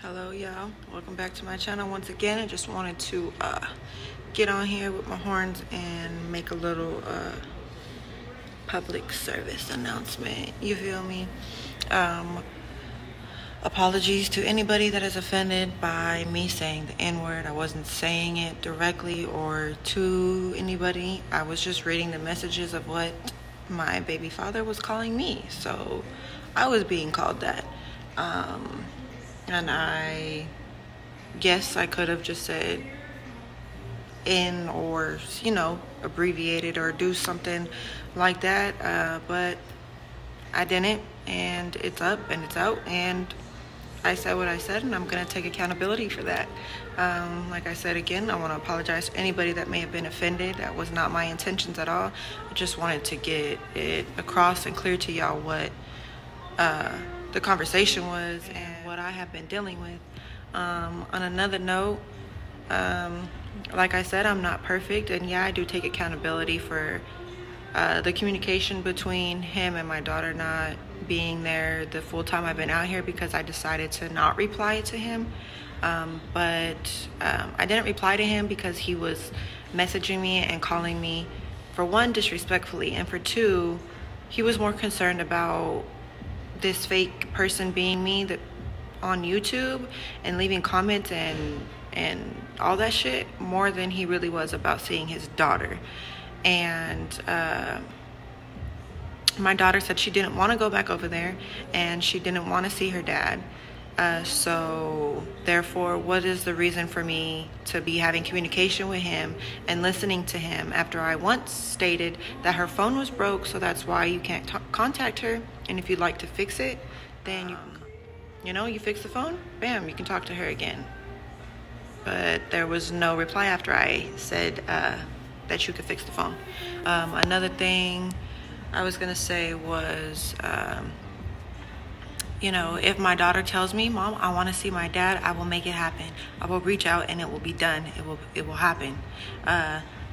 Hello y'all, welcome back to my channel once again. I just wanted to get on here with my horns and make a little public service announcement, you feel me? Apologies to anybody that is offended by me saying the N-word. I wasn't saying it directly or to anybody. I was just reading the messages of what my baby father was calling me, so I was being called that. And I guess I could have just said N or, abbreviated or do something like that, but I didn't, and it's up and it's out, and I said what I said, and I'm going to take accountability for that. Like I said again, I want to apologize to anybody that may have been offended. That was not my intentions at all. I just wanted to get it across and clear to y'all what the conversation was and what I have been dealing with. On another note, like I said, I'm not perfect, and yeah, I do take accountability for the communication between him and my daughter not being there the full time I've been out here, because I decided to not reply to him. But I didn't reply to him because he was messaging me and calling me, for one, disrespectfully, and for two, he was more concerned about this fake person being me that on YouTube and leaving comments and all that shit, more than he really was about seeing his daughter. And my daughter said she didn't want to go back over there and she didn't want to see her dad. So therefore, what is the reason for me to be having communication with him and listening to him after I once stated that her phone was broke, so that's why you can't contact her, and if you'd like to fix it, then you fix the phone, bam, you can talk to her again. But there was no reply after I said that you could fix the phone. Another thing I was gonna say was, if my daughter tells me, Mom, I want to see my dad, I will make it happen. I will reach out and it will be done. It will happen.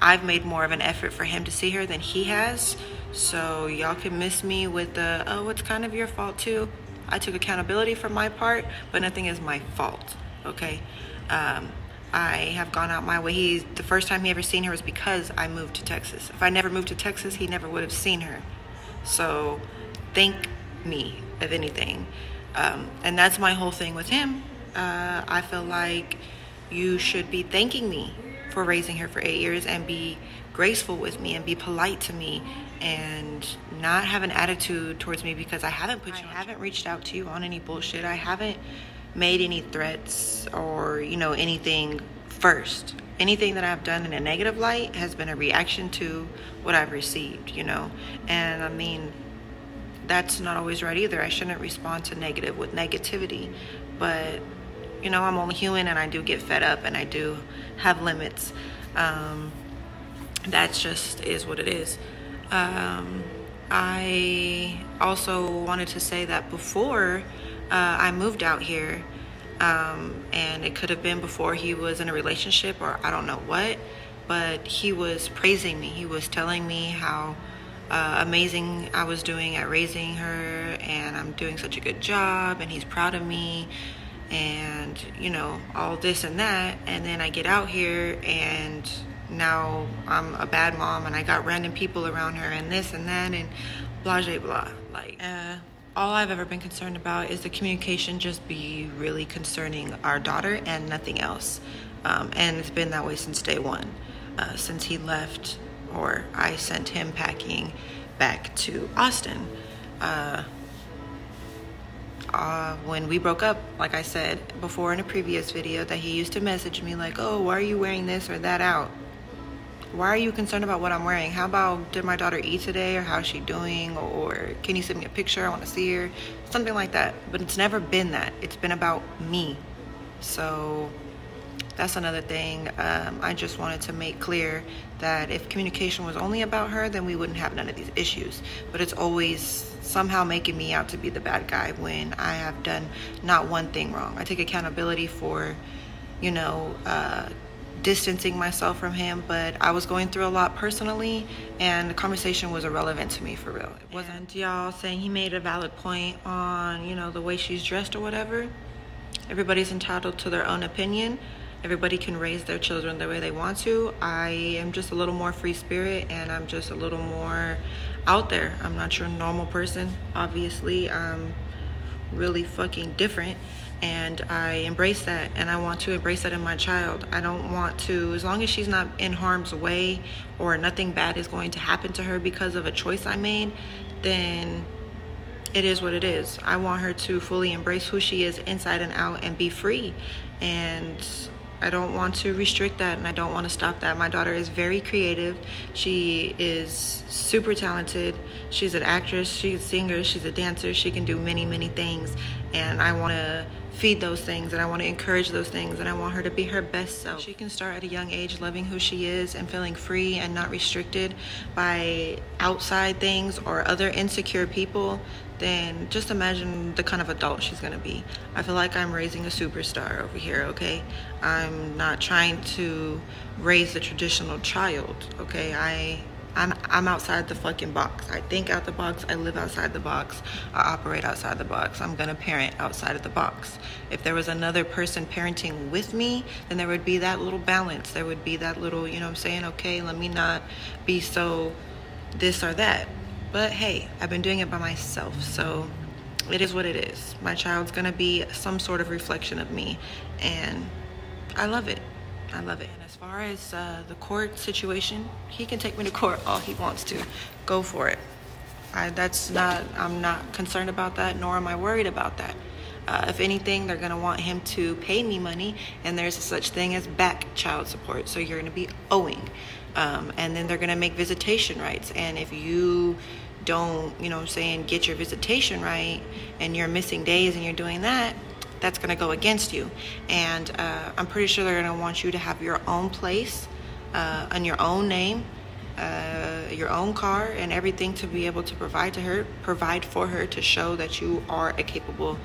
I've made more of an effort for him to see her than he has. So y'all can miss me with the, oh, it's kind of your fault too. I took accountability for my part, but nothing is my fault, okay? I have gone out my way. The first time he ever seen her was because I moved to Texas. If I never moved to Texas, he never would have seen her. So thank me, if anything. And that's my whole thing with him. I feel like you should be thanking me for raising her for 8 years and be graceful with me and be polite to me and not have an attitude towards me because I haven't reached out to you on any bullshit. I haven't made any threats or, anything first. Anything that I've done in a negative light has been a reaction to what I've received, And I mean, that's not always right either. I shouldn't respond to negative with negativity, but I'm only human and I do get fed up and I do have limits. That just is what it is. I also wanted to say that before I moved out here, and it could have been before he was in a relationship or I don't know what, but he was praising me. He was telling me how amazing I was doing at raising her, and I'm doing such a good job, and he's proud of me, and all this and that. And then I get out here and now I'm a bad mom and I got random people around her and this and that and blah blah blah. Like all I've ever been concerned about is the communication just be really concerning our daughter and nothing else. And it's been that way since day one, since he left, or I sent him packing back to Austin. When we broke up, like I said before in a previous video, that he used to message me like, oh, why are you wearing this or that out? Why are you concerned about what I'm wearing? How about, did my daughter eat today, or how's she doing? Or can you send me a picture? I want to see her. Something like that. But it's never been that. It's been about me. So that's another thing. I just wanted to make clear that if communication was only about her, then we wouldn't have none of these issues. But it's always somehow making me out to be the bad guy when I have done not one thing wrong. I take accountability for, distancing myself from him, but I was going through a lot personally, and the conversation was irrelevant to me, for real. It wasn't. Y'all saying he made a valid point on, the way she's dressed or whatever. Everybody's entitled to their own opinion. Everybody can raise their children the way they want to. I am just a little more free spirit, and I'm just a little more out there. I'm not your normal person. Obviously, I'm really fucking different, and I embrace that, and I want to embrace that in my child. I don't want to, as long as she's not in harm's way or nothing bad is going to happen to her because of a choice I made, then it is what it is. I want her to fully embrace who she is inside and out and be free. And I don't want to restrict that, and I don't want to stop that. My daughter is very creative. She is super talented. She's an actress, she's a singer, she's a dancer. She can do many, many things. And I want to feed those things, and I want to encourage those things, and I want her to be her best self. She can start at a young age loving who she is and feeling free and not restricted by outside things or other insecure people. Then just imagine the kind of adult she's gonna be. I feel like I'm raising a superstar over here, okay? I'm not trying to raise the traditional child, okay? I'm outside the fucking box. I think out the box, I live outside the box, I operate outside the box. I'm gonna parent outside of the box. If there was another person parenting with me, then there would be that little balance. There would be that little, you know what I'm saying? Okay, let me not be so this or that. But hey, I've been doing it by myself, so it is what it is. My child's gonna be some sort of reflection of me, and I love it. I love it. And as far as the court situation, he can take me to court all he wants to. Go for it. I'm not concerned about that, nor am I worried about that. If anything, they're gonna want him to pay me money, and there's a such thing as back child support, so you're gonna be owing. And then they're gonna make visitation rights, and if you don't, you know what I'm saying, get your visitation right, and you're missing days and you're doing that, that's gonna go against you. And I'm pretty sure they're gonna want you to have your own place, on your own name, your own car and everything, to be able to provide for her, to show that you are a capable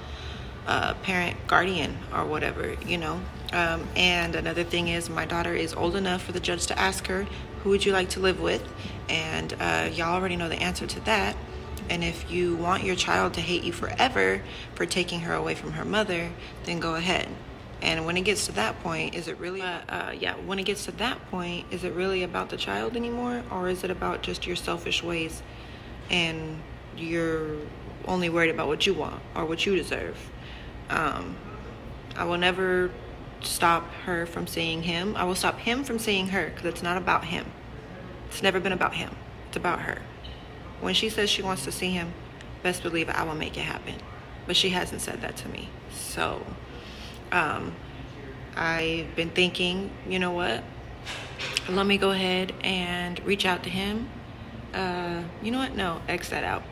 parent, guardian, or whatever, you know. And another thing is, my daughter is old enough for the judge to ask her, who would you like to live with? And y'all already know the answer to that. And if you want your child to hate you forever for taking her away from her mother, then go ahead. And when it gets to that point, is it really, when it gets to that point, is it really about the child anymore? Or is it about just your selfish ways, and you're only worried about what you want or what you deserve? I will never stop her from seeing him. I will stop him from seeing her, because it's not about him. It's never been about him. It's about her. When she says she wants to see him, best believe I will make it happen. But she hasn't said that to me. So I've been thinking, you know what? Let me go ahead and reach out to him. You know what? No, X that out.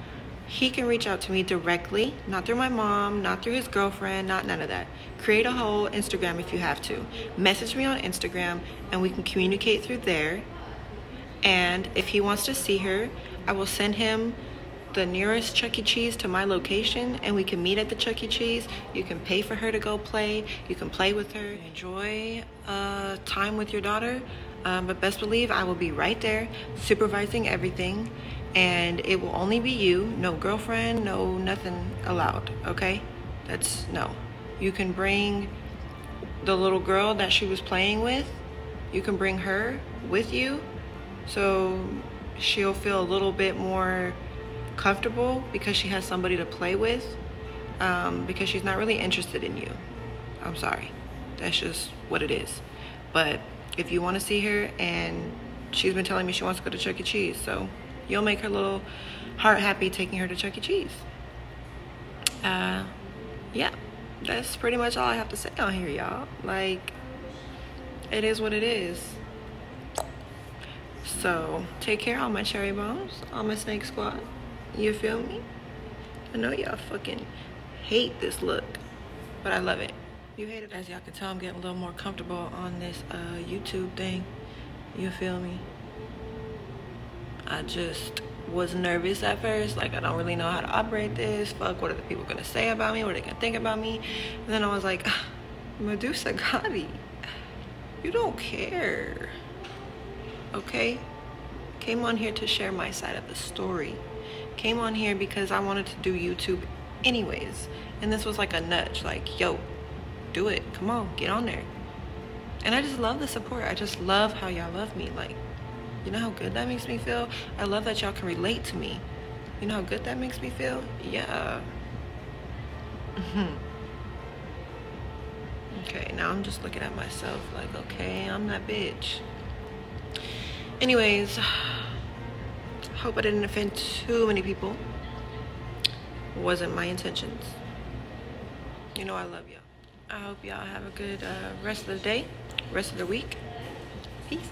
He can reach out to me directly, not through my mom, not through his girlfriend, not none of that. Create a whole Instagram if you have to. Message me on Instagram, and we can communicate through there. And if he wants to see her, I will send him the nearest Chuck E. Cheese to my location, and we can meet at the Chuck E. Cheese. You can pay for her to go play. You can play with her. Enjoy time with your daughter. But best believe I will be right there supervising everything. And it will only be you. No girlfriend, no nothing allowed, okay? That's no. You can bring the little girl that she was playing with. You can bring her with you, so she'll feel a little bit more comfortable because she has somebody to play with, because she's not really interested in you. I'm sorry. That's just what it is. But if you want to see her, and she's been telling me she wants to go to Chuck E. Cheese, so you'll make her little heart happy taking her to Chuck E. Cheese. Yeah, that's pretty much all I have to say on here, y'all. Like, it is what it is. So take care, all my cherry bombs, all my snake squad. You feel me? I know y'all fucking hate this look, but I love it. You hate it. As y'all can tell, I'm getting a little more comfortable on this YouTube thing. You feel me? I just was nervous at first. Like, I don't really know how to operate this. Fuck, what are the people gonna say about me? What are they gonna think about me? And then I was like, Medusa Gotti, you don't care, okay? Came on here to share my side of the story. Came on here because I wanted to do YouTube anyways. And this was like a nudge, like, yo, do it. Come on, get on there. And I just love the support. I just love how y'all love me. Like, you know how good that makes me feel? I love that y'all can relate to me. You know how good that makes me feel? Yeah. Okay, now I'm just looking at myself like, okay, I'm that bitch. Anyways, hope I didn't offend too many people. Wasn't my intentions. You know I love y'all. I hope y'all have a good rest of the day, rest of the week. Peace.